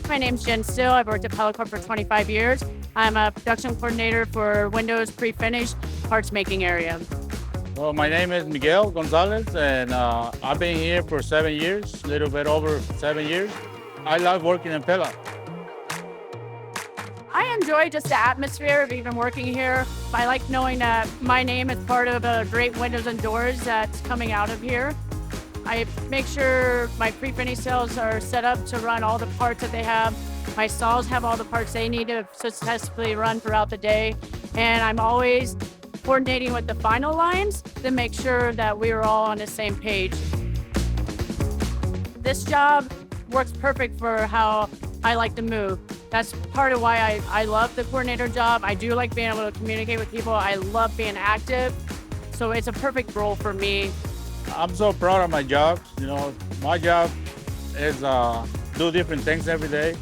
My name's Jen Still. I've worked at Pella for 25 years. I'm a production coordinator for Windows pre-finished parts making area. Well, my name is Miguel Gonzalez, and I've been here for 7 years, a little bit over 7 years. I love working in Pella. I enjoy just the atmosphere of even working here. I like knowing that my name is part of a great windows and doors that's coming out of here. I make sure my pre-finished cells are set up to run all the parts that they have. My stalls have all the parts they need to successfully run throughout the day. And I'm always coordinating with the final lines to make sure that we are all on the same page. This job works perfect for how I like to move. That's part of why I love the coordinator job. I do like being able to communicate with people. I love being active. So it's a perfect role for me. I'm so proud of my job. My job is do different things every day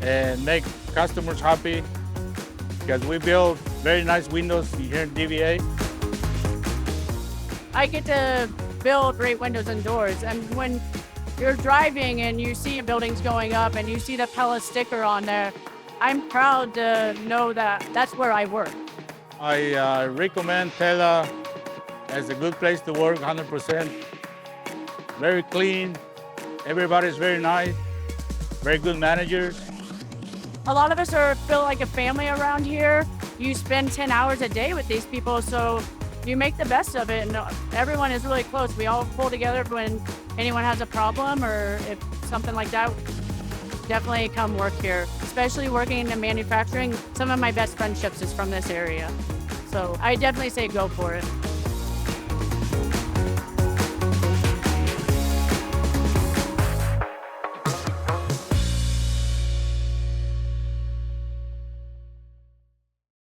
and make customers happy because we build very nice windows here in DVA. I get to build great windows and doors. And when you're driving and you see buildings going up and you see the Pella sticker on there, I'm proud to know that that's where I work. I recommend Pella as a good place to work, 100%. Very clean, everybody's very nice, very good managers. A lot of us feel like a family around here. You spend 10 hours a day with these people, so you make the best of it, and everyone is really close. We all pull together when anyone has a problem or if something like that. Definitely come work here, especially working in manufacturing. Some of my best friendships is from this area. So I definitely say go for it.